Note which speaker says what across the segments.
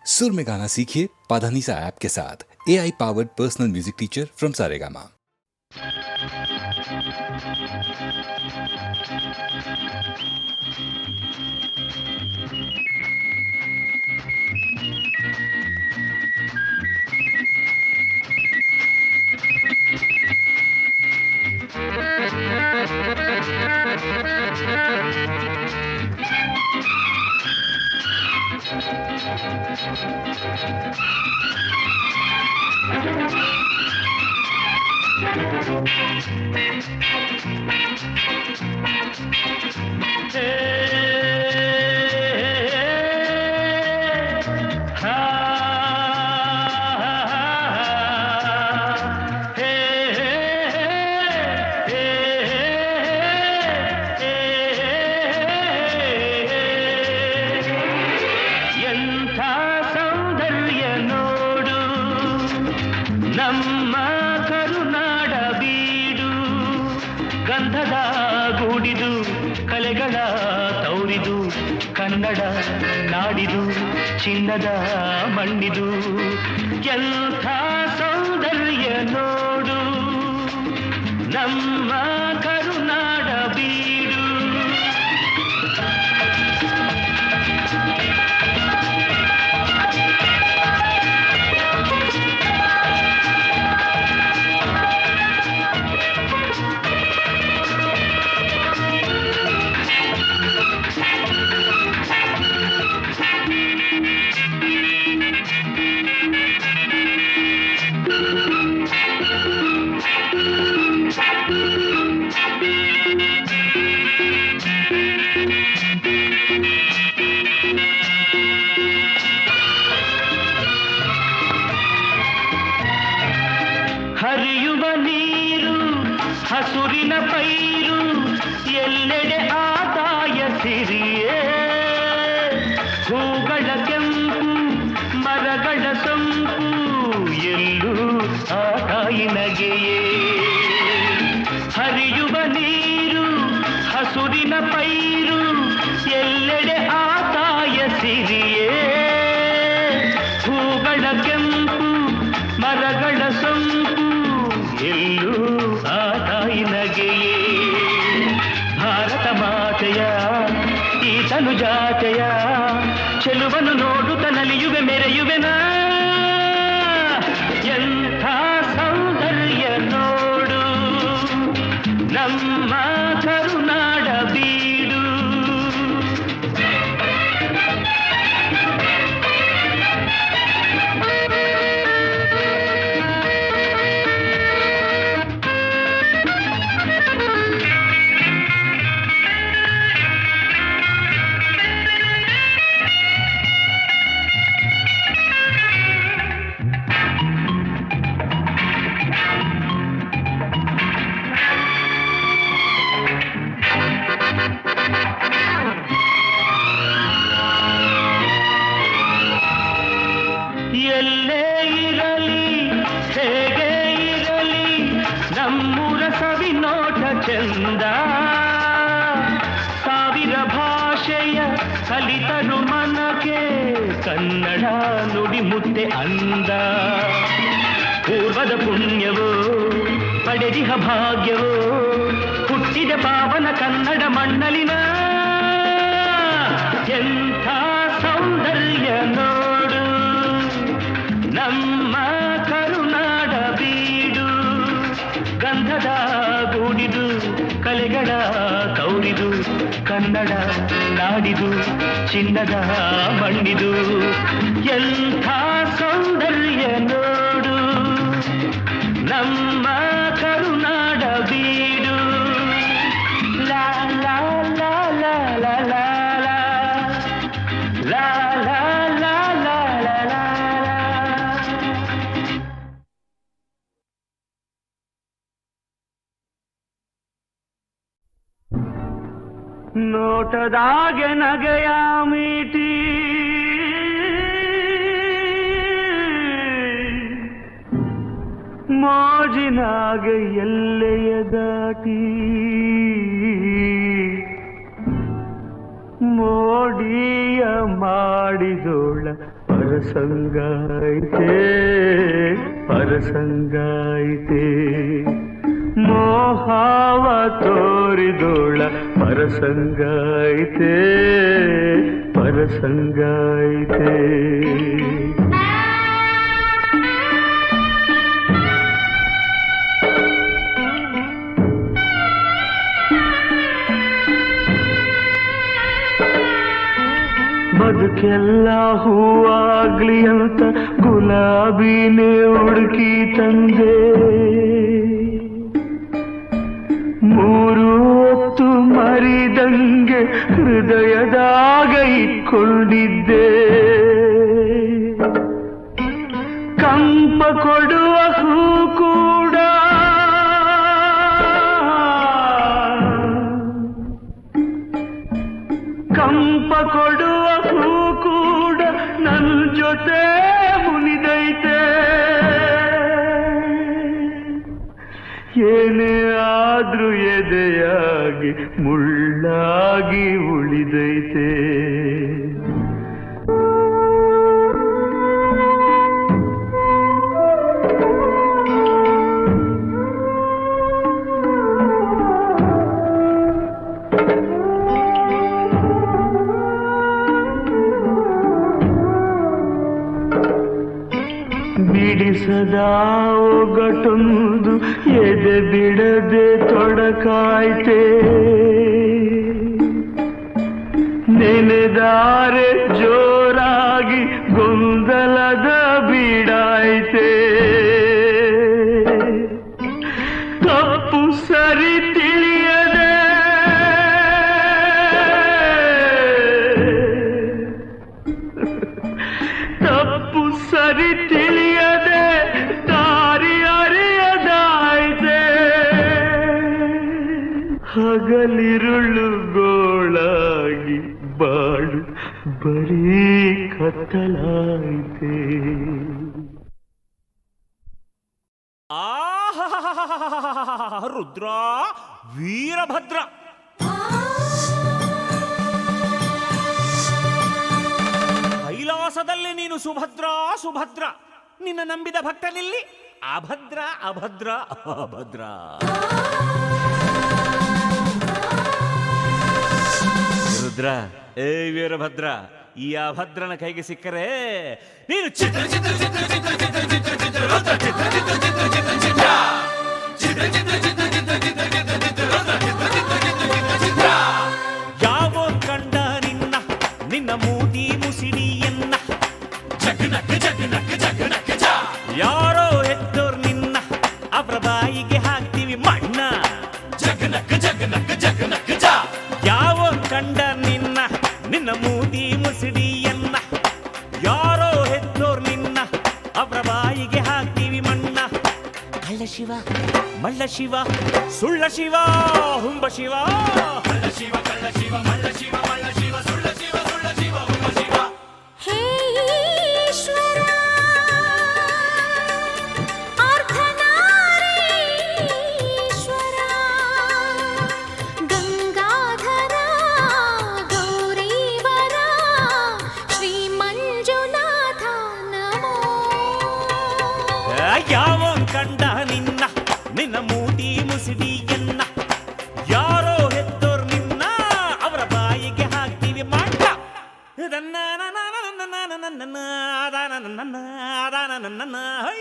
Speaker 1: सुर में गाना सीखिए पाधानीसा ऐप के साथ। AI powered personal music teacher from Saregama.
Speaker 2: ನಮ್ಮ ಕರುನಾಡ ಬೀಡು ಗಂಧದ ಗೂಡಿದು ಕಲೆಗಳ ತೌರಿದು ಕನ್ನಡ ನಾಡಿದು ಚಿನ್ನದ ಮಣ್ಣಿದು ಎಂಥ ಸೌಂದರ್ಯ ನೋಡು ನಮ್ಮ ಕರುನಾಡ ಬೀಡು. ಹರಿಯುವ ನೀರು ಹಸುರಿನ ಪೈರು ಎಲ್ಲೆಡೆ ಆದಾಯ ಸಿರಿಯೇ ಹೂಗಳ ಕೆಂಪು ಮರಗಳ ಸೊಂಪು ಎಲ್ಲೂ ಆದಾಯಿ ನಗೆಯೇ. ಹರಿಯುವ ನೀರು ಹಸುರಿನ ಪೈರು ಎಲ್ಲೆಡೆ ಆದಾಯ ಸಿರಿಯೇ ಹೂಗಳ ಕೆಂಪು ಮರಗಳ ಸೊಂಪು ಎಲ್ಲೂ ಆ ತಾಯಿ ನಗೆಯೇ. ಭಾರತ ಮಾತೆಯ ಈ ತನು ಜಾತೆಯ ಚೆಲುವನ್ನು ನೋಡುತ್ತ ನಲಿಯುವೆ ಮೆರೆಯುವೆನ ಎಂಥ ಸೌಂದರ್ಯ ನೋಡು ನಮ್ಮ ಕರುನಾಡ ಬೀಡು. ಎಲ್ಲೇ ಇರಲಿ ಹೇಗೆ ಇರಲಿ ನಮ್ಮೂರ ಸವಿನೋಟ ಚಂದ. ಸಾವಿರ ಭಾಷೆಯ ಕಲಿತರು ಮನಕ್ಕೆ ಕನ್ನಡ ನುಡಿ ಮುದ್ದೆ ಅಂದ. ಪೂರ್ವದ ಪುಣ್ಯವೋ ಪಡೆದಿಹ ಭಾಗ್ಯವೋ ಹುಟ್ಟಿದ ಪಾವನ ಕನ್ನಡ ಮಣ್ಣಲಿನ ಎಂಥ ಸೌಂದರ್ಯ ನೋಡು ನಮ್ಮ ಕರುನಾಡ ಬೀಡು. ಗಂಧದ ಗೂಡಿದು ಕಲೆಗಳ ತೌರಿದು ಕನ್ನಡ ನಾಡಿದು ಚಿನ್ನದ ಮಣ್ಣಿದು ಎಂಥ ಸೌಂದರ್ಯ ನೋಡು ನಮ್ಮ ಕರುನಾಡ ಬೀಡು. ಲಾ ಲಾ ಲಾ ಲಾ ಲಾ ಲಾ ಲಾ ಲಾ ಲಾ ಲಾ ಲಾ ಲಾ. ನೋಟದಾಗೆ ನಗೆಯ ಮೀಟಿ ಮೋಜಿನಾಗೆ ಎಲ್ಲೆಯ ದಾಟಿ ಮೋಡಿಯ ಮಾಡಿದೋಳ ಪರಸ ಪರಸಂಗಾಯಿತೆ ಪರಸಂಗಾಯಿತೆ ಮೋಹಾವ ತೋರಿದೋಳ ಪರಸಂಗಾಯಿತೆ ಪರಸಂಗಾಯಿತೆ ಬದುಕೆಲ್ಲ ಹೂವಾಗ್ಲಿ ಅಂತ ಗುಲಾಬಿನೇ ಹುಡುಕಿ ತಂದೆ ಮೂರು ಹೊತ್ತು ಮರಿದಂಗೆ ಹೃದಯದಾಗ ಇಟ್ಕೊಂಡಿದ್ದೆ ಕಂಪ ಕೊಡುವ ಹೂ ಕೂಡ ಕಂಪ ಕೊಡುವ ಹೂ ಕೂಡ ನನ್ನ ಜೊತೆ ಮುನಿದೈತೆ ಏನೇ ಆದ್ರೂ ಎದೆಯಾಗಿ ಮುಳ್ಳಾಗಿ ಉಳಿದೈತೆ ಬಿಡಿಸದಾ ಒಗಟೊಂದು ಎದೆ ಬಿಡದೆ ತೊಡಕಾಯ್ತೆ ನೆನೆದಾರೆ ಜೋರಾಗಿ ಗೊಂದಲದ ಬೀಡಾಯ್ತೆ ತಪ್ಪು ಸರಿ ತಿಳಿಯದೆ ತಪ್ಪು ಸರಿ ತಿಳಿಯದೆ ದಾರಿ ಅರಿಯದಾಯ್ತೆ ಹಗಲಿರುಳು ಗೋಳಾಗಿ ಬಾಳು ಬರೀ ಕತ್ತಲಾಯ್ತೆ
Speaker 3: ರುದ್ರ ವೀರಭದ್ರ ಕೈಲಾಸದಲ್ಲಿ ನೀನು ಸುಭದ್ರ ಸುಭದ್ರ ನಿನ್ನ ನಂಬಿದ ಭಕ್ತನಿಲ್ಲಿ ಅಭದ್ರ ಅಭದ್ರ ಅಭದ್ರ ರುದ್ರ ಏ ವೀರಭದ್ರ ಈ ಅಭದ್ರನ ಕೈಗೆ ಸಿಕ್ಕರೆ ನೀನು ಚಿತ್ರ ಚಿತ್ರ ಚಿತ್ರ ಚಿತ್ರ ಚಿತ್ರ ಚಿತ್ರ ಚಿತ್ರ ರುದ್ರ ಚಿತ್ರ ಚಿತ್ರ ಚಿತ್ರ ಚಿತ್ರ ಚಿತ್ರ ಚಿತ್ರ ಚಿತ್ರ ಚಿತ್ರ ಚಿತ್ರ ಚಿತ್ರ ಚಿತ್ರ ಚಿತ್ರ ರುದ್ರ ಚಿತ್ರ ಚಿತ್ರ ಚಿತ್ರ ಚಿತ್ರ ಚಿತ್ರ ಯಾವೋ ಕಂಡ ನಿನ್ನ ನಿನ್ನ ಮೂತಿ ಮುಸಿಡಿಯನ್ನ ಜಗನಕ್ಕ ಜಗನಕ್ಕ ಜಗನಕ್ಕ ಜ ಯಾರೋ ಹೆತ್ತೋರ್ ನಿನ್ನ ಅವರ ಬಾಯಿಗೆ ಹಾಕ್ತೀವಿ ಮಣ್ಣ ಜಗನಕ್ಕ ಜಗನಕ್ಕ ಜಗನಕ್ಕ ಜ ಯಾವೋ ಕಂಡ ನಿನ್ನ ನಿನ್ನ ಮೂತಿ ಮುಸಿಡಿಯನ್ನ ಯಾರೋ ಹೆತ್ತೋರ್ ನಿನ್ನ ಅವರ ಬಾಯಿಗೆ ಹಾಕ್ತೀವಿ ಮಣ್ಣ ಕಳ್ಳ ಶಿವ ಮಳ್ಳ ಶಿವ ಸುಳ್ಳ ಶಿವ ಹುಂಬ ಶಿವ ಕಳ್ಳ ಶಿವ ಕಳ್ಳ ಶಿವ ಮಳ್ಳ ಶಿವ ಮಳ್ಳ ಶಿವ ಸುಳ್ಳ ಶಿವ ಸುಳ್ಳ ಶಿವ ಹುಂಬ ಶಿವ
Speaker 4: ಹೇ ಈಶ್ವರ ಅರ್ಧನಾರೀಶ್ವರ ಗಂಗಾಧರ ಗೌರೀವರ ಶ್ರೀ ಮಂಜುನಾಥ ನಮೋ
Speaker 3: ಯಾವ ಕಂಡ ನಿನ್ನ ನಿನ್ನ ಮೂತಿ ಮುಸಿಡಿಯನ್ನ ಯಾರೋ ಹೆತ್ತೋರ್ ನಿನ್ನ ಅವರ ಬಾಯಿಗೆ ಹಾಕ್ತೀವಿ ಮಂಟ ನನ್ನ ಹೈ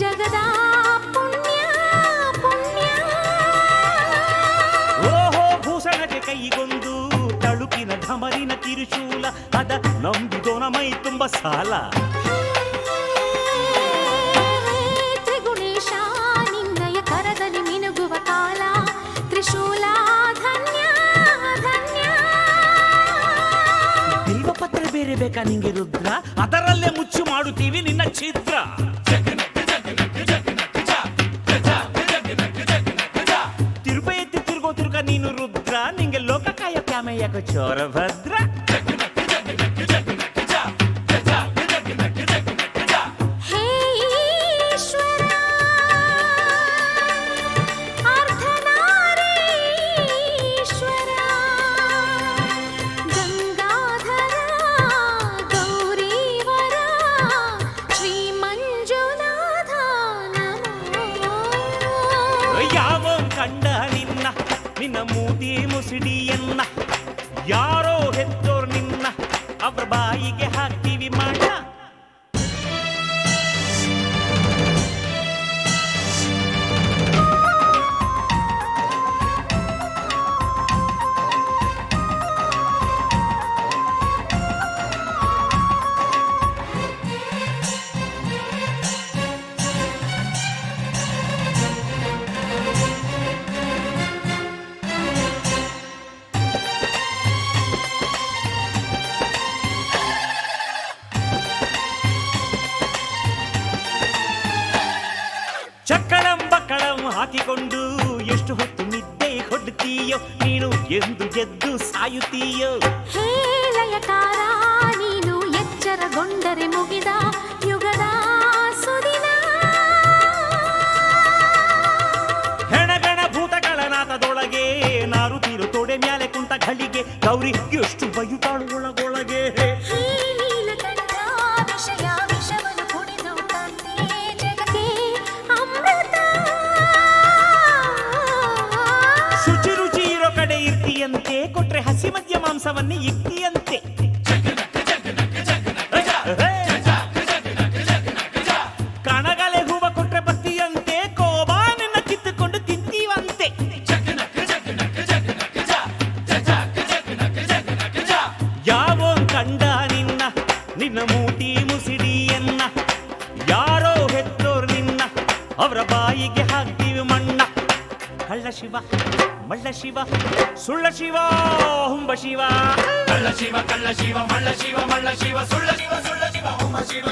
Speaker 4: ಜಗದ ಪುಣ್ಯ ಪುಣ್ಯ.
Speaker 3: ಓಹೋ ಭೂಷಣಕ್ಕೆ ಕೈಗೊಂದು ತಳುಕಿನ ಢಮರಿನ ಕಿರುಶೂಲ, ಅದ ನಂಬಿದೋನ ಮೈ ತುಂಬ ಸಾಲ.
Speaker 4: ತ್ರಿಗುಣೇಶ ನಿನ್ನಯ ಕರದಲ್ಲಿ ಮಿನುಗುವ ಕಾಲ, ತ್ರಿಶೂಲ ಧನ್ಯ ಧನ್ಯ.
Speaker 3: ಬಿಲ್ವ ಪತ್ರ ಬೇರೆ ಬೇಕಾ ನಿಂಗೆ ರುದ್ರ, ಅದರಲ್ಲೇ ಮುಚ್ಚು ಮಾಡುತ್ತೀವಿ ನಿನ್ನ ಛಿದ್ರ. ತಿರುಪ ಎತ್ತಿ ತಿರುಗೋ ತಿರುಗ ನೀನು ರುದ್ರ, ನಿಂಗೆ ಲೋಕಕಾಯ ಪ್ಯಾಮೆಯಕ ಚೋರ ಭದ್ರ.
Speaker 4: ಹೇ ಈಶ್ವರ ಅರ್ಧನಾರೀಶ್ವರ ಗಂಗಾಧರ ಗೌರೀವರ ಶ್ರೀ ಮಂಜುನಾಥ ನಮೋ.
Speaker 3: ಯಾವ ಕಂಡ ನಿನ್ನ ಮೂತಿ ಮುಸಿಡಿಯನ್ನ, ಯಾರೋ ಹೆತ್ತೋರ್ ನಿನ್ನ ಅವ್ರ ಬಾಯಿಗೆ ಹಾಕ್ತೀವಿ ಮಾಡ. ಚಕ್ಕಳಂ ಬಕ್ಕಳಂ ಹಾಕಿಕೊಂಡು ಎಷ್ಟು ಹೊತ್ತು ನಿದ್ದೆ ಕೊಡ್ತೀಯೋ ನೀನು, ಎಂದು ಗೆದ್ದು ಸಾಯುತ್ತೀಯೋ.
Speaker 4: ಹೇ ಲಯಕಾರ ನೀನು ಎಚ್ಚರಗೊಂಡರೆ ಮುಗಿದ ಯುಗದ ಸುದಿನ.
Speaker 3: ಹೆಣಗಣ ಭೂತಗಳ ನಾಥದೊಳಗೆ ನಾರುತ್ತೀರು ತೊಡೆ ಮ್ಯಾಲೆ ಕುಂತ ಘಳಿಗೆ, ಗೌರಿ ಎಷ್ಟು ಬಯುತ್ತಾಳು ಒಳಗೊಳಗೆ.
Speaker 4: ಹೇ ನೀಲಕಂಠ ವಿಷಯ ವಿಷವನ್ನು ಕುಡಿದು ತಂದೆ ಜಗಕ್ಕೆ ಅಮೃತ.
Speaker 3: ಶುಚಿ ರುಚಿ ಇರೋ ಕಡೆ ಇರ್ತೀಯಂತೆ, ಕೊಟ್ರೆ ಹಸಿ ಮದ್ಯ ಮಾಂಸವನ್ನೇ ಇಕ್ತಿಯಂತೆ. ಕಣಗಲೆ ಹೂವ ಕೊಟ್ರೆ ಬತ್ತಿಯಂತೆ, ಕೋಬಾನನ್ನ ಕಿತ್ತುಕೊಂಡು ತಿಂತೀವಂತೆ. ಯಾವೋ ಕಂಡ ನಿನ್ನ ಮೂತಿ ಮುಸಿಡಿಯನ್ನ, ಯಾರೋ ಹೆತ್ತೋರ್ ನಿನ್ನ ಅವರ ಬಾಯಿಗೆ ಹಾಕ್ತೀವಿ ಮಣ್ಣ. ಕಳ್ಳ ಶಿವ ಮಳ್ಳ ಶಿವ ಸುಳ್ಳ ಶಿವ ಹುಂಬ ಶಿವ. ಕಳ್ಳ ಶಿವ ಕಳ್ಳ ಶಿವ ಮಳ್ಳ ಶಿವ ಮಳ್ಳ ಶಿವ ಸುಳ್ಳ ಶಿವ ಸುಳ್ಳ Shiva ಹುಂಬ Shiva.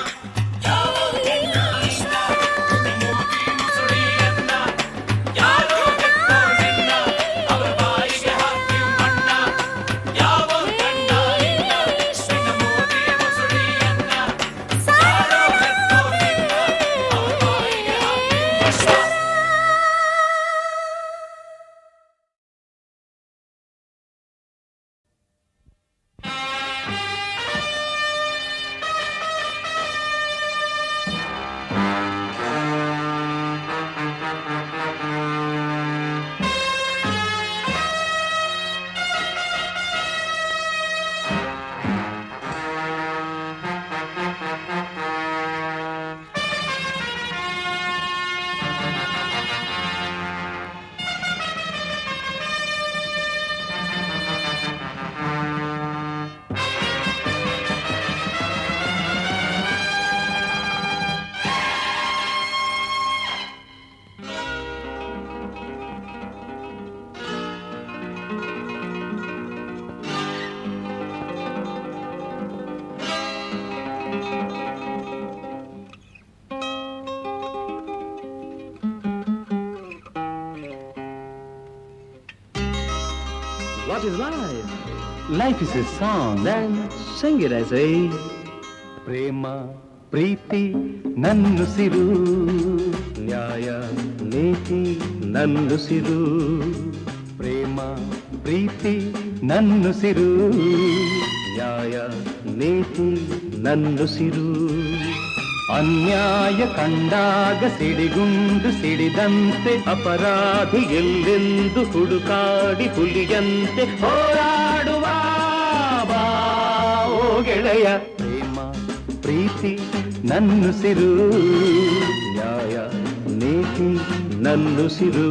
Speaker 2: What is life?
Speaker 5: Life is a song.
Speaker 2: Then sing it, I say.
Speaker 5: ಪ್ರೇಮ ಪ್ರೀತಿ ನನ್ನುಸಿರು, ನ್ಯಾಯ ನೀತಿ ನನ್ನುಸಿರು. ಪ್ರೇಮ ಪ್ರೀತಿ ನನ್ನುಸಿರು, ನ್ಯಾಯ ನೀತಿ ನನ್ನುಸಿರು. ಅನ್ಯಾಯ ಕಂಡಾಗ ಸಿಡಿಗುಂಡು ಸಿಡಿದಂತೆ, ಅಪರಾಧಿ ಎಲ್ಲೆಂದು ಹುಡುಕಾಡಿ ಹುಲಿಯಂತೆ ಹೋರಾಡುವ ಬಾ ಓ ಗೆಳೆಯ. ಪ್ರೇಮ ಪ್ರೀತಿ ನನ್ನುಸಿರು, ನ್ಯಾಯ ನೀತಿ ನನ್ನುಸಿರು.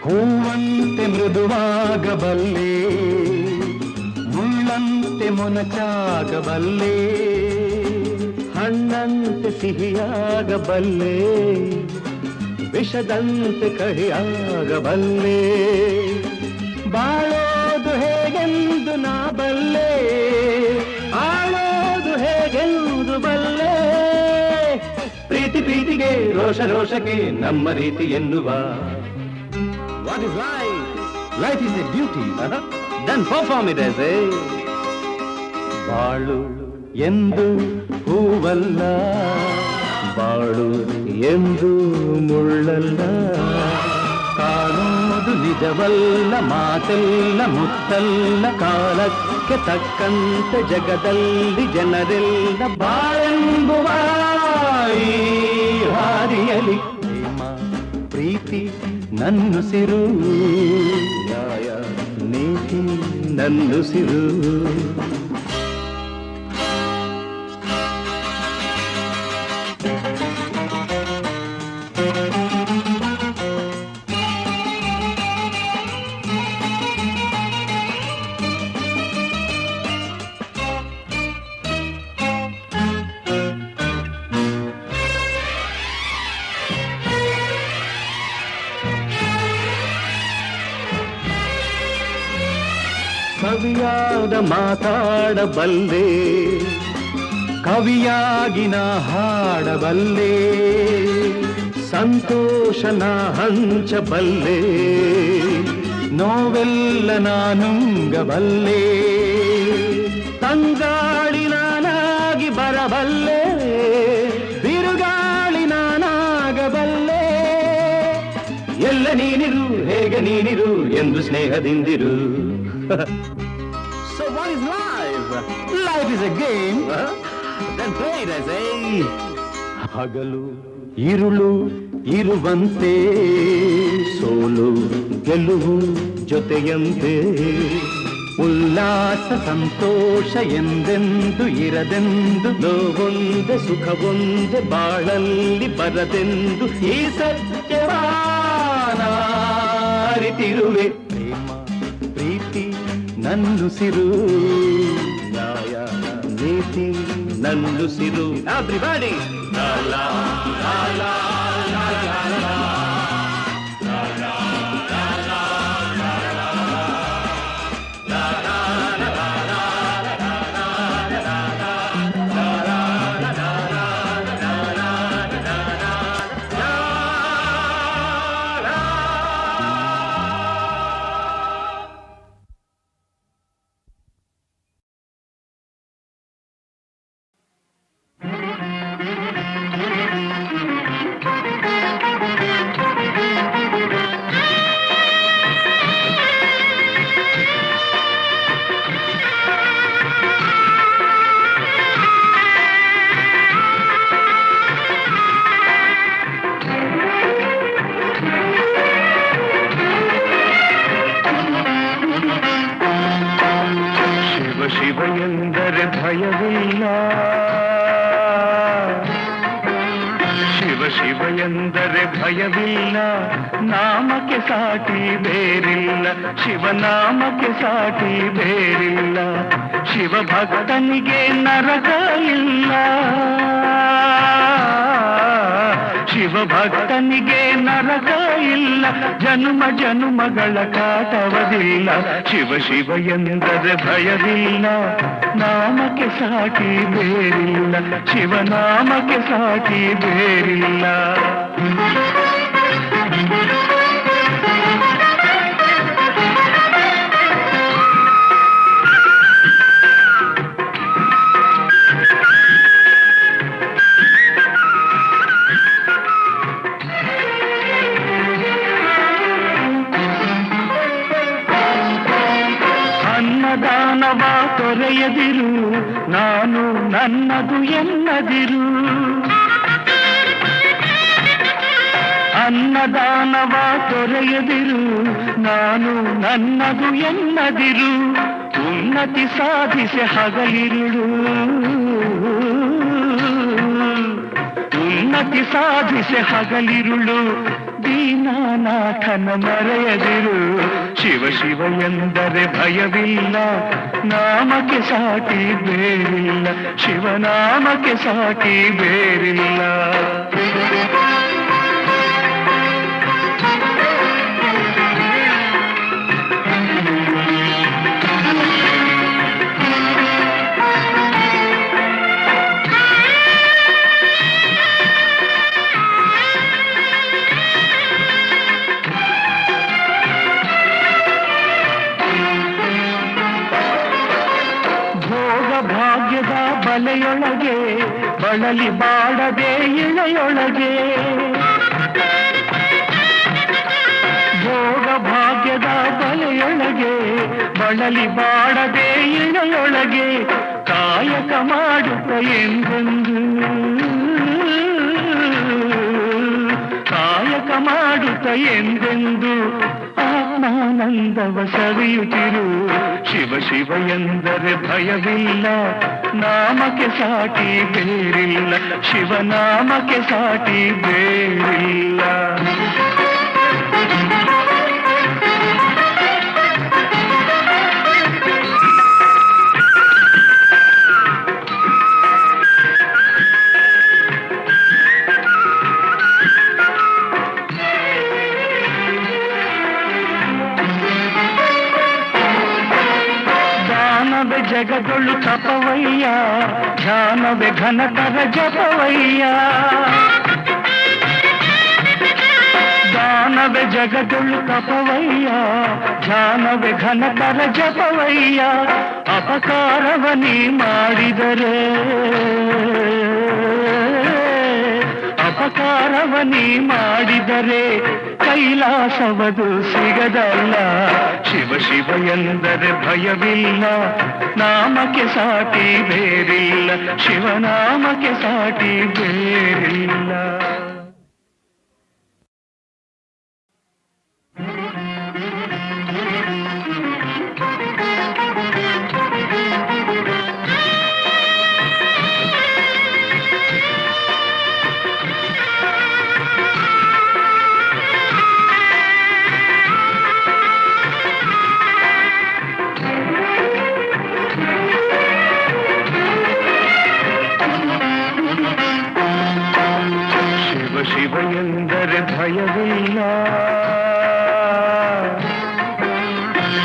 Speaker 5: ಹೂವಂತೆ ಮೃದುವಾಗಬಲ್ಲೆ, ಮುಳ್ಳಂತೆ ಮೊನಚಾಗಬಲ್ಲೆ, ಹಣ್ಣಂತೆ ಸಿಹಿಯಾಗಬಲ್ಲೆ, ವಿಷದಂತೆ ಕಹಿಯಾಗಬಲ್ಲೆ. ಬಾಳೋದು ಹೇಗೆಂದು ನಾ ಬಲ್ಲೆ, ಆಳೋದು ಹೇಗೆಂದು ಬಲ್ಲೆ. ಪ್ರೀತಿ ಪ್ರೀತಿಗೆ ರೋಷ ರೋಷಕ್ಕೆ ನಮ್ಮ ರೀತಿ ಎನ್ನುವ.
Speaker 2: What is life? Life is a duty. Then perform it as a.
Speaker 5: ಬಾಳು ಎಂದು ಹೂವಲ್ಲ, ಬಾಳು ಎಂದು ಮುಳ್ಳಲ್ಲ. ಕಾಣೋದು ನಿಜವಲ್ಲ, ಮಾತೆಲ್ಲ ಮುತ್ತಲ್ಲ. ಕಾಲಕ್ಕೆ ತಕ್ಕಂತೆ ಜಗದಲ್ಲಿ ಜನರೆಲ್ಲ ಬಾಳೆಂಬುವ ಈ ಹಾದಿಯಲಿ. ಪ್ರೇಮ ಪ್ರೀತಿ ನನ್ನುಸಿರು, ನ್ಯಾಯ ನೀತಿ ನನ್ನುಸಿರು. ಕವಿಯಾದ ಮಾತಾಡಬಲ್ಲೆ, ಕವಿಯಾಗಿ ನಾ ಹಾಡಬಲ್ಲೆ, ಸಂತೋಷನ ಹಂಚಬಲ್ಲೆ, ನೋವೆಲ್ಲ ನಾನುಂಗಬಲ್ಲೆ. ತಂಗಾಳಿ ನಾನಾಗಿ ಬರಬಲ್ಲೆ, ಬಿರುಗಾಳಿ ನಾನಾಗಬಲ್ಲೆ. ಎಲ್ಲ ನೀನಿರು, ಹೇಗೆ ನೀನಿರು ಎಂದು ಸ್ನೇಹದಿಂದಿರು.
Speaker 2: So what is life?
Speaker 5: Life is a game.
Speaker 2: Then play it as a.
Speaker 5: ಹಗಲು ಇರುಳು ಇರುವಂತೆ, ಸೋಲು ಗೆಲುವು ಜೊತೆಯಂತೆ. ಉಲ್ಲಾಸ ಸಂತೋಷ ಎಂದೆಂದು ಇರದೆಂದು, ನೋವೊಂದೆ ಸುಖವೊಂದೆ ಬಾಳಲ್ಲಿ ಬರದೆಂದು ಈ ಸತ್ಯವಾನ ಅರಿತಿರುವೆ. ಪ್ರೇಮ ಪ್ರೀತಿ ನನ್ನುಸಿರು, ನ್ಯಾಯ ನೀತಿ ನನ್ನುಸಿರು.
Speaker 2: Everybody.
Speaker 5: La la la la la la la. ಎಂದರೆ ಭಯವಿಲ್ಲ, ನಾಮಕ್ಕೆ ಸಾಟಿ ಬೇರಿಲ್ಲ, ಶಿವನಾಮಕ್ಕೆ ಸಾಟಿ ಬೇರಿಲ್ಲ. ಶಿವಭಕ್ತನಿಗೆ ನರಕ ಇಲ್ಲ, ಶಿವಭಕ್ತನಿಗೆ ನರಕ ಇಲ್ಲ, ಜನುಮ ಜನುಮಗಳ ಕಾಟವದಿಲ್ಲ. ಶಿವ ಶಿವ ಎಂದರೆ ಭಯವಿಲ್ಲ, ನಾಮಕ್ಕೆ ಸಾಟಿ ಬೇರಿಲ್ಲ, ಶಿವನಾಮಕ್ಕೆ ಸಾಟಿ ಬೇರಿಲ್ಲ. ಅನ್ನದಾನವ ತೊರೆಯದಿರು, ನಾನು ನನ್ನದು ಎನ್ನದಿರು. ಅನ್ನದಾನವ ತೊರೆಯದಿರು, ನಾನು ನನ್ನದು ಎನ್ನದಿರು. ಉನ್ನತಿ ಸಾಧಿಸಿ ಹಗಲಿರುಳು, ಉನ್ನತಿ ಸಾಧಿಸಿ ಹಗಲಿರುಳು. ದೀನಾನಾಥನ ಮರೆಯದಿರು, ಶಿವ ಶಿವ ಎಂದರೆ ಭಯವಿಲ್ಲ, ನಾಮಕ್ಕೆ ಸಾಟಿ ಬೇರಿಲ್ಲ, ಶಿವನಾಮಕ್ಕೆ ಸಾಟಿ ಬೇರಿಲ್ಲ. ಭಾಗ್ಯದ ಬಲೆಯೊಳಗೆ ಬಳಲಿ ಬಾಡದೆ ಇಳೆಯೊಳಗೆ, ಭೋಗ ಭಾಗ್ಯದ ಬಲೆಯೊಳಗೆ ಬಳಲಿ ಬಾಡದೆ ಇಳೆಯೊಳಗೆ. ಕಾಯಕ ಮಾಡುತ್ತ ಎಂದೆಂದು, ಕಾಯಕ ಮಾಡುತ್ತ ಎಂದೆಂದು ಆತ್ಮಾನಂದವ ಸವಿಯುತ್ತಿರು. ಶಿವ ಶಿವ ಎಂದರೆ ಭಯವಿಲ್ಲ, ನಾಮಕ್ಕೆ ಸಾಟಿ ಬೇರಿಲ್ಲ, ಶಿವನಾಮಕ್ಕೆ ಸಾಟಿ ಬೇರಿಲ್ಲ. ಜಗದೊಳು ತಪವಯ್ಯ, ಧ್ಯಾನವೇ ಘನತರ ಜಪವಯ್ಯ. ದಾನವೇ ಜಗದೊಳು ತಪವಯ್ಯ, ಧ್ಯಾನವೇ ಘನತರ ಜಪವಯ್ಯ. ಅಪಕಾರವ ನೀ ಮಾಡಿದರೆ, ಅಪಕಾರವ ನೀ ಮಾಡಿದರೆ ಕೈಲಾಸವದು ಸಿಗದಲ್ಲ. ಶಿವ ಶಿವ ಎಂದರೆ ಭಯವಿಲ್ಲ, ನಾಮಕ್ಕೆ ಸಾಟಿ ಬೇರಿಲ್ಲ, ಶಿವನಾಮಕ್ಕೆ ಸಾಟಿ ಬೇರಿಲ್ಲ. ಶಿವ ಎಂದರೆ ಭಯವಿಲ್ಲ,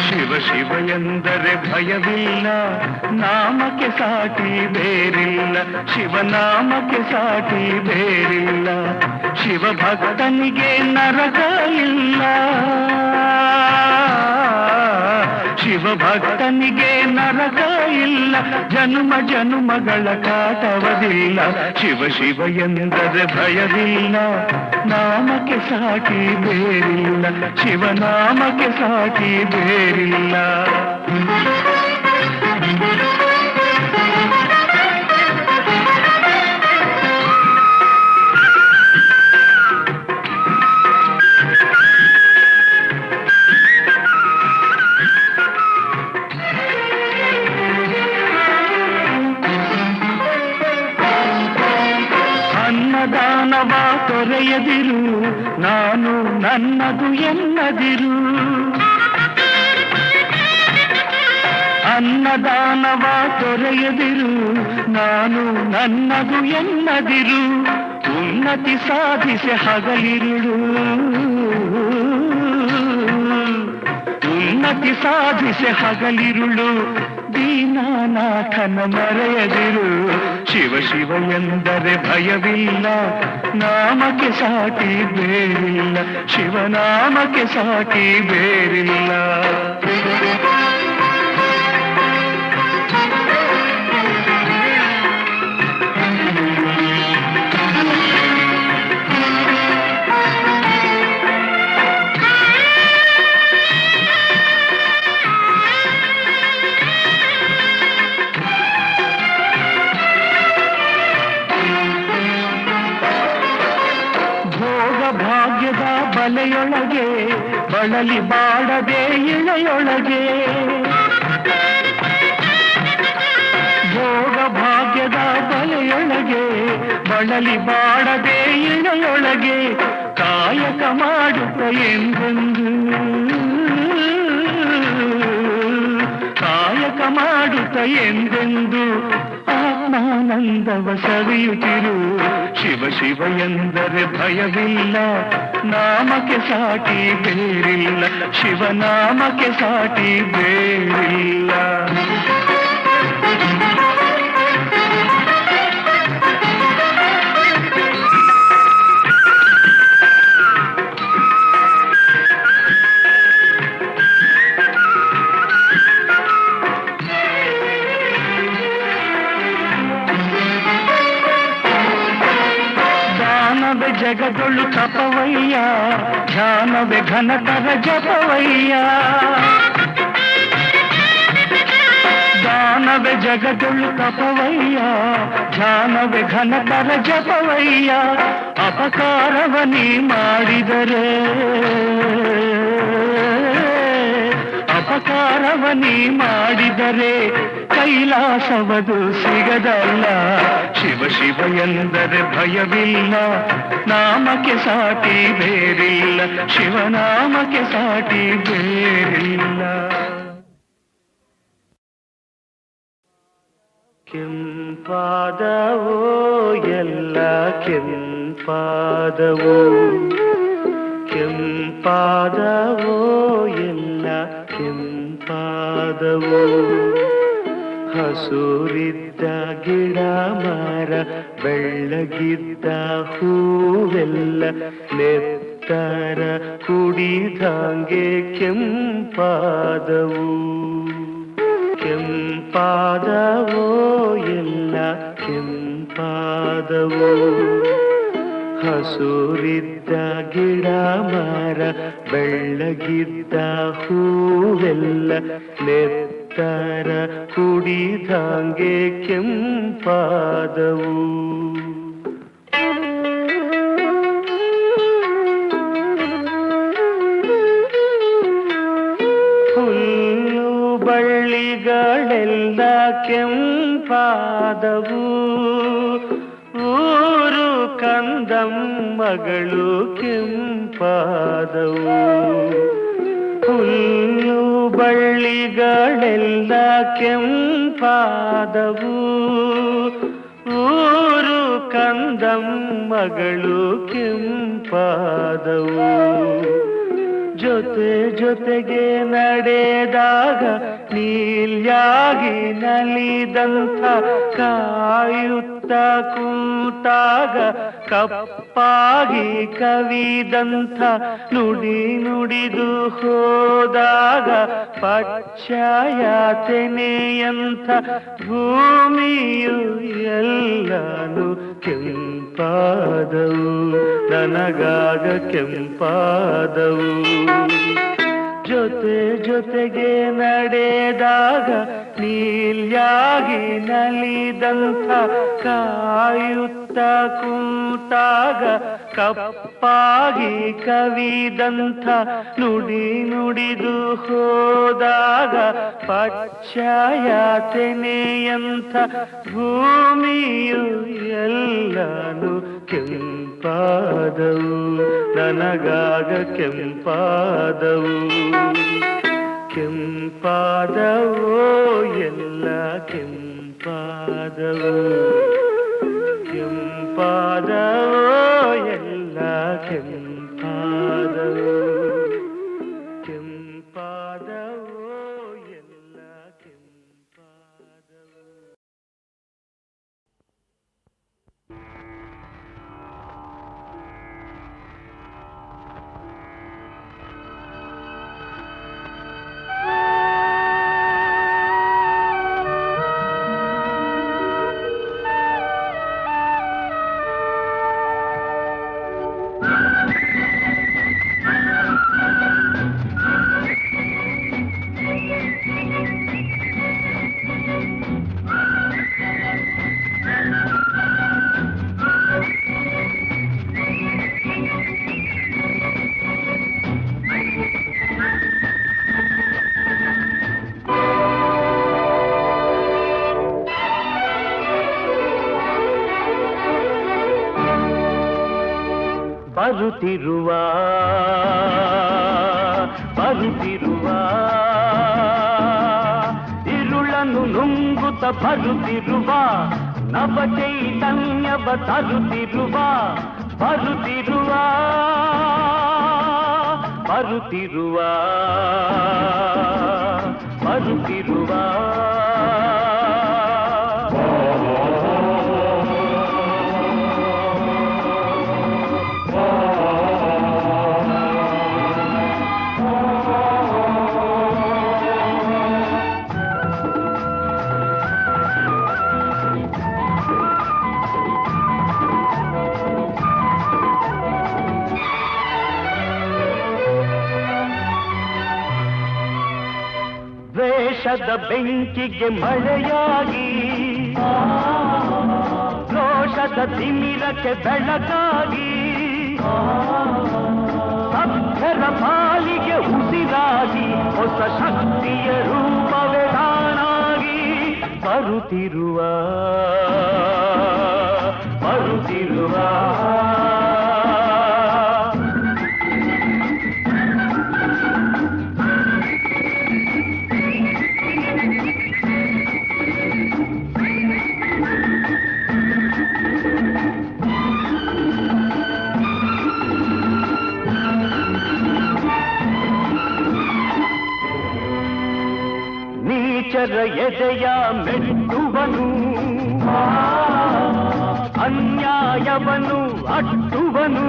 Speaker 5: ಶಿವ ಶಿವ ಎಂದರೆ ಭಯವಿಲ್ಲ, ನಾಮಕ್ಕೆ ಸಾಟಿ ಬೇರಿಲ್ಲ, ಶಿವನಾಮಕ್ಕೆ ಸಾಟಿ ಬೇರಿಲ್ಲ. ಶಿವಭಕ್ತನಿಗೆ ನರಕ ಇಲ್ಲ, ಶಿವಭಕ್ತನಿಗೆ ನರಕ ಇಲ್ಲ, ಜನುಮ ಜನುಮಗಳ ಕಾಟವದಿಲ್ಲ. ಶಿವ ಶಿವ ಎಂದರೆ ಭಯವಿಲ್ಲ, ನಾಮಕ್ಕೆ ಸಾಟಿ ಬೇರಿಲ್ಲ, ಶಿವನಾಮಕ್ಕೆ ಸಾಟಿ ಬೇರಿಲ್ಲ. ಅನ್ನದಾನವ ತೊರೆಯದಿರು, ನಾನು ನನ್ನದು ಎನ್ನದಿರು. ಅನ್ನದಾನವ ತೊರೆಯದಿರು, ನಾನು ನನ್ನದು ಎನ್ನದಿರು. ಉನ್ನತಿ ಸಾಧಿಸಿ ಹಗಲಿರುಳು, ಉನ್ನತಿ ಸಾಧಿಸಿ ಹಗಲಿರುಳು. ದೀನಾನಾಥನ ಮರೆಯದಿರು, ಶಿವ ಶಿವ ಎಂದರೆ ಭಯವಿಲ್ಲ. ನಾಮಕ್ಕೆ ಸಾಟಿ ಬೇರಿಲ್ಲ, ಶಿವನಾಮಕ್ಕೆ ಸಾಟಿ ಬೇರಿಲ್ಲ. ಬಲೆಯೊಳಗೆ ಬಳಲಿ ಬಾಡದೆ ಇಳೆಯೊಳಗೆ, ಭೋಗ ಭಾಗ್ಯದ ಬಲೆಯೊಳಗೆ ಬಳಲಿ ಬಾಡದೆ ಇಳೆಯೊಳಗೆ. ಕಾಯಕ ಮಾಡುತ್ತ ಎಂದೆಂದು, ಕಾಯಕ ಮಾಡುತ್ತ ಎಂದೆಂದು ಆತ್ಮಾನಂದವ ಸವಿಯುತ್ತಿರು. ಶಿವ ಶಿವ ಎಂದರೆ ಭಯವಿಲ್ಲ, ನಾಮಕ್ಕೆ ಸಾಟಿ ಬೇರಿಲ್ಲ, ಶಿವನಾಮಕ್ಕೆ ಸಾಟಿ ಬೇರಿಲ್ಲ. ಜಗದೊಳು ತಪವಯ್ಯ, ಧ್ಯಾನವೇ ಘನತರ ಜಪವಯ್ಯ. ದಾನವೇ ಜಗದೊಳು ತಪವಯ್ಯ, ಧ್ಯಾನವೇ ಘನತರ ಜಪವಯ್ಯ. ಅಪಕಾರವ ನೀ ಮಾಡಿದರೆ, ಅಪಕಾರವ ನೀ ಮಾಡಿದರೆ ಕೈಲಾಸವದು ಸಿಗದಲ್ಲ. ಶಿವ ಶಿವ ಎಂದರೆ ಭಯವಿಲ್ಲ, ನಾಮಕ್ಕೆ ಸಾಟಿ ಬೇರಿಲ್ಲ, ಶಿವನಾಮಕ್ಕೆ ಸಾಟಿ ಬೇರಿಲ್ಲ. ಕೆಂಪಾದವೋ ಎಲ್ಲ ಕೆಂಪಾದವೋ, ಕೆಂಪಾದವೋ ಎಲ್ಲ ಕೆಂಪಾದವೋ. ಹಸೂರಿದ್ದ ಗಿಡ ಮರ ಬೆಳ್ಳಗಿದ್ದ ಹೂವೆಲ್ಲ ನೆತ್ತರ ಕುಡಿದಂಗೆ ಕೆಂಪಾದವು. ಕೆಂಪಾದವೋ ಎಲ್ಲ ಕೆಂಪಾದವೋ. ಹಸೂರಿದ್ದ ಗಿಡ ಮರ ಬೆಳ್ಳಗಿದ್ದ ಹೂವೆಲ್ಲ ನೆತ್ತರ ಕುಡಿದಂಗೆ ಕೆಂಪಾದವು. ಹುಲ್ಲು ಬಳ್ಳಿಗಳೆಲ್ಲ ಕೆಂಪಾದವು. ಊರು ಕಂದಮ್ಮಗಳು ಕೆಂಪಾದವು. ಹುಲ್ಲು ಬಳ್ಳಿಗಳೆಲ್ಲ ಕೆಂಪಾದವು. ಊರು ಕಂದಮ್ಮಗಳು ಕೆಂಪಾದವು. ಜೊತೆ ಜೊತೆಗೆ ನಡೆದಾಗ ನೀಲ್ಯಾಗಿ ನಲಿದಂಥ, ಕಾಯುತ್ತ ಕೂತಾಗ ಕಪ್ಪಾಗಿ ಕವಿದಂಥ, ನುಡಿ ನುಡಿದು ಹೋದಾಗ ಪಚ್ಚಯಾತನೆಯಂಥ ಭೂಮಿಯು ಎಲ್ಲಾನು ಕೆಂಪಾದವು. ನನಗಾಗ ಕೆಂಪಾದವು. ಜೊತೆ ಜೊತೆಗೆ ನಡೆದಾಗ ನೀಲ್ಯಾಗಿ ನಲಿದಂಥ, ಕಾಯುತ್ತ ಕೂತಾಗ ಕಪ್ಪಾಗಿ ಕವಿದಂಥ, ನುಡಿ ನುಡಿದು ಹೋದಾಗ ಪಚ್ಚಯಾತನೆಯಂಥ ಭೂಮಿಯು ಎಲ್ಲಾನು ಕೆಂಪಾದವು. ಕೆಂಪಾದವು ನನಗಾಗ ಕೆಂಪಾದವು ಕೆಂಪಾದವೋ ಎಲ್ಲ ಕೆಂಪಾದವು ಕೆಂಪಾದವೋ ಎಲ್ಲ ಕೆಂಪಾದವು ಕೆಂಪಾದವೋ ಎಲ್ಲ ಕೆಂಪಾದವು. ಬರುತ್ತಿರುವ ಇರುಳನ್ನು ನುಂಗುತ್ತ ಬರುತ್ತಿರುವ ನವ ಚೈತನ್ಯವ ತರುತ್ತಿರುವ ಬರುತ್ತಿರುವ ದ್ವೇಷದ ಬೆಂಕಿಗೆ ಮಳೆಯಾಗಿ ರೋಷದ ತಿಮಿರಕ್ಕೆ ಬೆಳಕಾಗಿ ಸಭ್ಯರ ಪಾಲಿಗೆ ಉಸಿರಾಗಿ ಹೊಸ ಶಕ್ತಿಯ ರೂಪವೇ ತಾನಾಗಿ ಬರುತ್ತಿರುವ ನೀಚರ ಎದೆಯ ಮೆಟ್ಟುವನು ಅನ್ಯಾಯವನ್ನು ಅಟ್ಟುವನು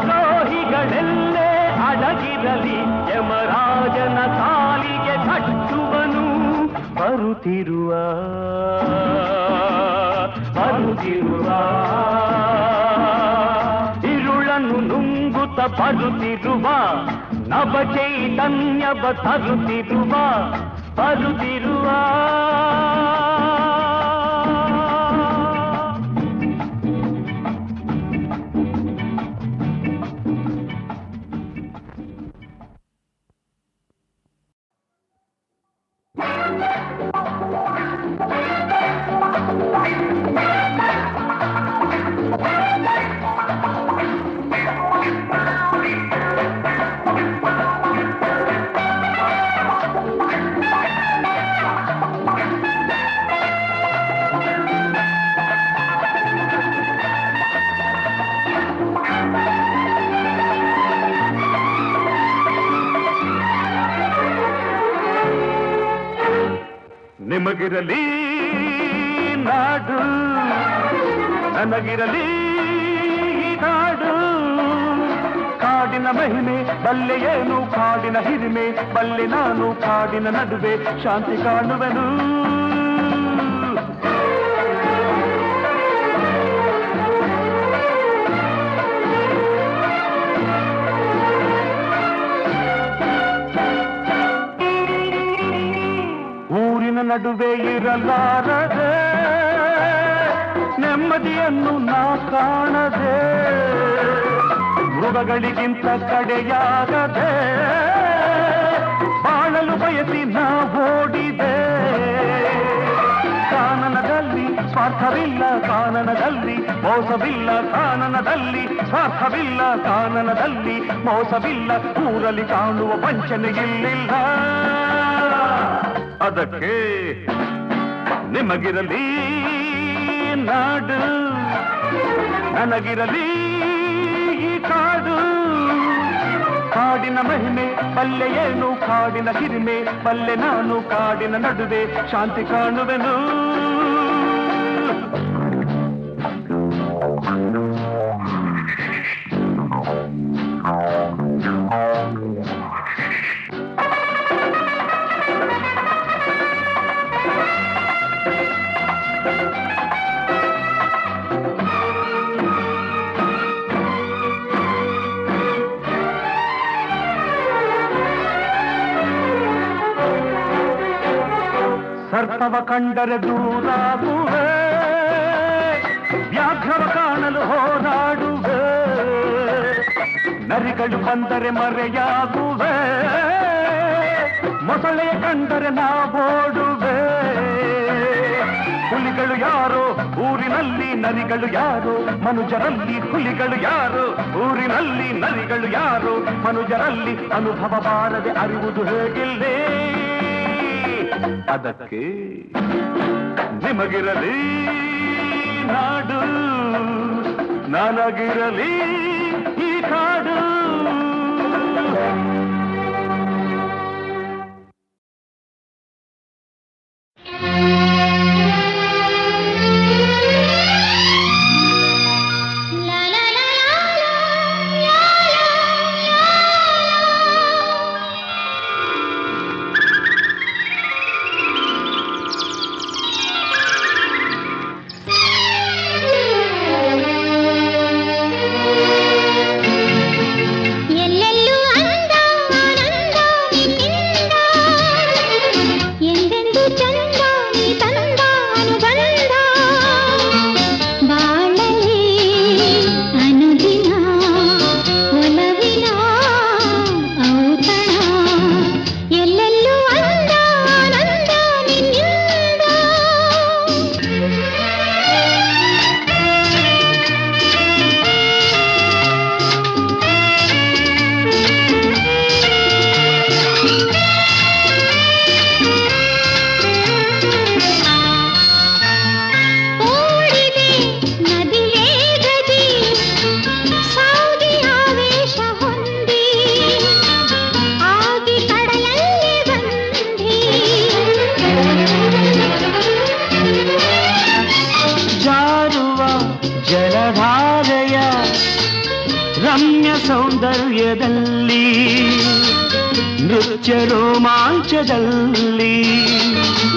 Speaker 5: ದ್ರೋಹಿಗಳೆಲ್ಲೇ ಅಡಗಿರಲಿ ಯಮರಾಜನ ಕಾಲಿಗೆ ಕಟ್ಟುವನು ಬರುತ್ತಿರುವ ಇರುಳನ್ನು ನುಂಗುತ್ತ ಬರುತ್ತಿರುವ ನವ ಚೈತನ್ಯವ ತರುತ್ತಿರುವ ನಿಮಗಿರಲಿ ನಾಡು ನನಗಿರಲಿ ಕಾಡು ಕಾಡಿನ ಮಹಿಮೆ ಬಲ್ಲೆ ಏನು ಕಾಡಿನ ಹಿರಿಮೆ ಬಲ್ಲೆ ನಾನು ಕಾಡಿನ ನಡುವೆ ಶಾಂತಿ ಕಾಣುವೆನು ನಡುವೆ ಇರಲಾರದೆ ನೆಮ್ಮದಿಯನ್ನು ನಾ ಕಾಣದೆ ಮೃಗಗಳಿಗಿಂತ ಕಡೆಯಾಗದೆ ಬಾಳಲು ಬಯಸಿ ನಾ ಓಡಿದೆ ಕಾನನದಲ್ಲಿ ಸ್ವಾರ್ಥವಿಲ್ಲ ಕಾನನದಲ್ಲಿ ಮೋಸವಿಲ್ಲ ಕಾನನದಲ್ಲಿ ಸ್ವಾರ್ಥವಿಲ್ಲ ಕಾನನದಲ್ಲಿ ಮೋಸವಿಲ್ಲ ಊರಲ್ಲಿ ಕಾಣುವ ವಂಚನೆ ಇಲ್ಲಿಲ್ಲ ಅದಕ್ಕೆ ನಿಮಗಿರಲಿ ನಾಡು ನನಗಿರಲಿ ಈ ಕಾಡು ಕಾಡಿನ ಮಹಿಮೆ ಬಲ್ಲೆ ಏನು ಕಾಡಿನ ಹಿರಿಮೆ ಬಲ್ಲೆ ನಾನು ಕಾಡಿನ ನಡುವೆ ಶಾಂತಿ ಕಾಣುವೆನು ಸರ್ಪವ ಕಂಡರೆ ದೂರಾಗುವೆ ವ್ಯಾಘ್ರವ ಕಾಣಲು ಹೋರಾಡುವೆ ನರಿಗಳು ಬಂದರೆ ಮರೆಯಾಗುವೆ ಮೊಸಳೆಯ ಕಂಡರೆ ನಾವೋಡುವೆ ಹುಲಿಗಳು ಯಾರೋ ಊರಿನಲ್ಲಿ ನರಿಗಳು ಯಾರೋ ಮನುಜರಲ್ಲಿ ಹುಲಿಗಳು ಯಾರೋ ಊರಿನಲ್ಲಿ ನರಿಗಳು ಯಾರೋ ಮನುಜರಲ್ಲಿ ಅನುಭವ ಬಾರದೆ ಅರಿವುದು ಹೇಗಿಲ್ಲೇ ಅದಕ್ಕೆ ನಿಮಗಿರಲಿ ನಾಡು ನನಗಿರಲಿ ಈ ಕಾಡು ಸೌಂದರ್ಯದಲ್ಲಿ ನೃತ್ಯ ರೋಮಾಂಚದಲ್ಲಿ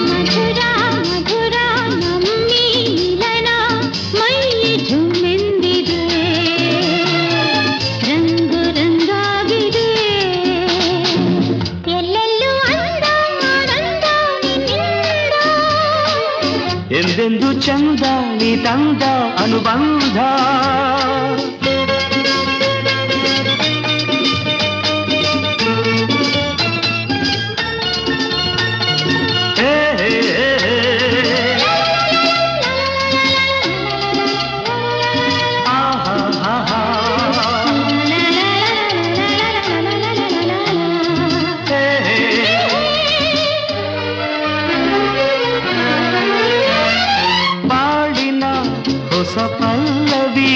Speaker 4: ಮಧುರ ಮಧುರ ನಮ್ಮಿಲನ ಮೈ ಝುಮ್ಮೆಂದಿದೆ ರಂಗು ರಂಗಾಗಿದೆ ಎಲ್ಲೆಲ್ಲೂ ಅಂದ ಆನಂದ ನಿನ್ನಿಂದ
Speaker 5: ಎಂದೆಂದು ಚಂದ ನೀ ತಂದ ಅನುಬಂಧ ಪಲ್ಲವಿ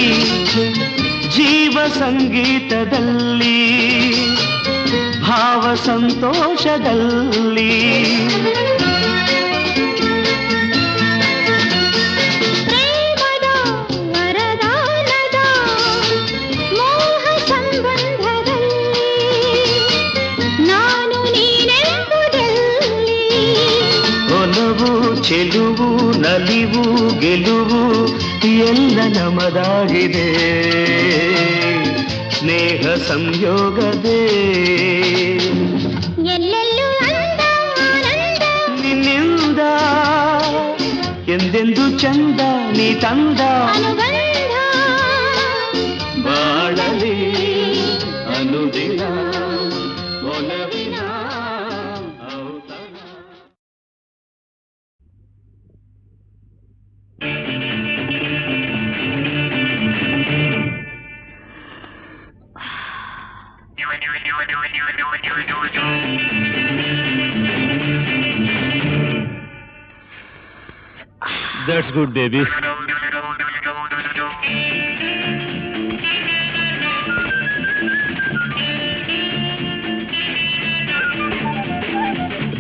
Speaker 5: ಜೀವ ಸಂಗೀತದಲ್ಲಿ ಭಾವ ಸಂತೋಷದಲ್ಲಿ
Speaker 4: ಪ್ರೇಮದ ವರದಾನದ ಮೋಹ ಸಂಬಂಧದಲ್ಲಿ ನಾನು ನೀನೆಂಬುದಲ್ಲಿ
Speaker 5: ಒಲವು ಚೆಲುವು ನಲಿವು ಗೆಲುವು ಎಲ್ಲ ನಮದಾಗಿದೆ ಸ್ನೇಹ ಸಂಯೋಗದೇ
Speaker 4: ಎಲ್ಲೆಲ್ಲೂ ಅಂದ ಆನಂದ
Speaker 5: ನಿನ್ನಿಂದ ಎಂದೆಂದು ಚಂದ ನೀ ತಂದ
Speaker 4: ಅನುಬಂಧ
Speaker 5: ಬಾಳಲಿ ಅನುದಿನ ಒಲವಿನ ಔತಣ.
Speaker 2: That's good baby.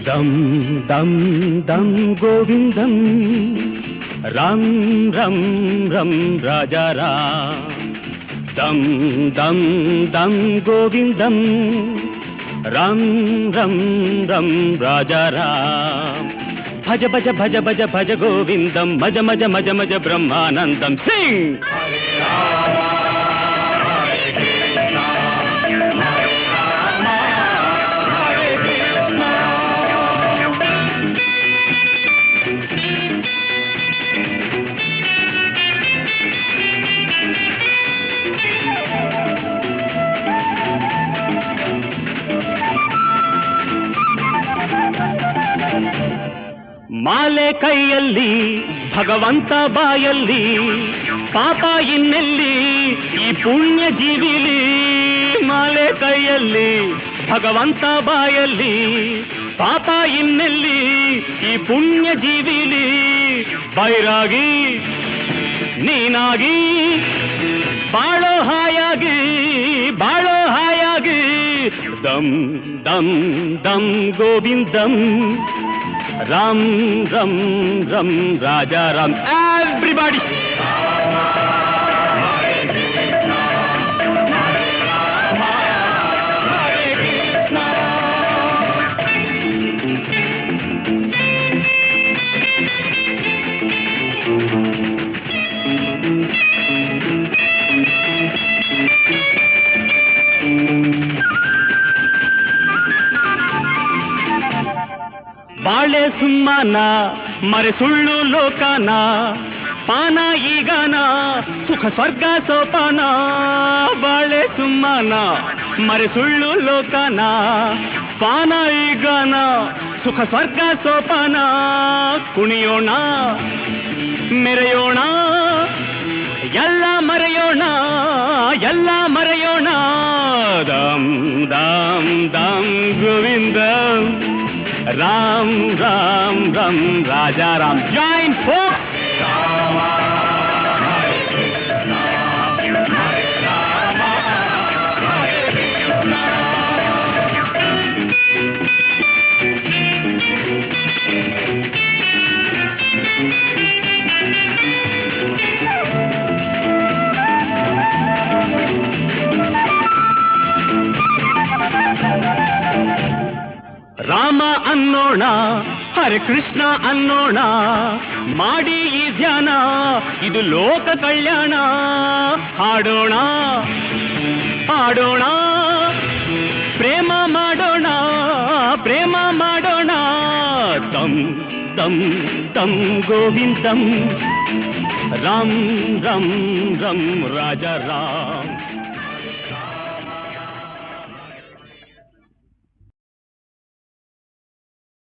Speaker 2: ದಮ್ ದಮ್ ದಮ್ ಗೋವಿಂದಂ ರಾಮ್ ರಮ್ ರಮ್ ರಾಜಾ ರಾಮ್. ದಮ್ ದಮ್ ದಮ್ ಗೋವಿಂದಂ ರಾಮ್ ರಮ್ ರಮ್ ರಾಜಾ ರಾಮ್. ಭಜ ಭಜ ಭಜ ಭಜ ಭಜ ಗೋವಿಂದಂ ಮಜ ಮಜ ಮಜ ಮಜ ಬ್ರಹ್ಮಾನಂದಂ. ಸಿಂಗ್. ಮಾಲೆ ಕೈಯಲ್ಲಿ ಭಗವಂತ ಬಾಯಲ್ಲಿ ಪಾಪ ಇನ್ನೆಲ್ಲಿ ಈ ಪುಣ್ಯ ಜೀವಿಲಿ. ಮಾಲೆ ಕೈಯಲ್ಲಿ ಭಗವಂತ ಬಾಯಲ್ಲಿ ಪಾಪ ಇನ್ನೆಲ್ಲಿ ಈ ಪುಣ್ಯ ಜೀವಿಲಿ. ಬೈರಾಗಿ ನೀನಾಗಿ ಬಾಳೋ ಹಾಯಾಗಿ ಬಾಳೋ ಹಾಯಾಗಿ. ದಮ್ ದಮ್ ದಮ್ ಗೋವಿಂದಂ ರಾಮ್ ರಮ್ ರಮ್ ರಾಜಾ ರಾಮ್. ಎವ್ರಿಬಾಡಿ. ಬಾಳೆ ಸುಮ್ಮನ ಮರೆ ಸುಳ್ಳು ಲೋಕನ ಪಾನ ಈಗನ ಸುಖ ಸ್ವರ್ಗ ಸೋಪಾನ. ಬಾಳೆ ಸುಮ್ಮನ ಮರೆ ಸುಳ್ಳು ಲೋಕನ ಪಾನ ಈಗನ ಸುಖ ಸ್ವರ್ಗ ಸೋಪಾನ. ಕುಣಿಯೋಣ ಮೆರೆಯೋಣ ಎಲ್ಲ ಮರೆಯೋಣ ಎಲ್ಲ ಮರೆಯೋಣ. ದಮ್ ದಮ್ ದಮ್ ಗೋವಿಂದ ರಾಮ್ ರಾಮ್ ರಮ್ ರಾಜಾ ರಾಮ್. Join folks. ರಾಮ ಅನ್ನೋಣ ಹರೇ ಕೃಷ್ಣ ಅನ್ನೋಣ ಮಾಡಿ ಈ ಧ್ಯಾನ ಇದು ಲೋಕ ಕಲ್ಯಾಣ. ಹಾಡೋಣ ಹಾಡೋಣ ಪ್ರೇಮ ಮಾಡೋಣ ಪ್ರೇಮ ಮಾಡೋಣ. ತಮ್ ತಮ್ ತಮ್ ಗೋವಿಂದಂ ರಾಮ್ ರಮ್ ರಮ್ ರಾಜಾ ರಾಮ್.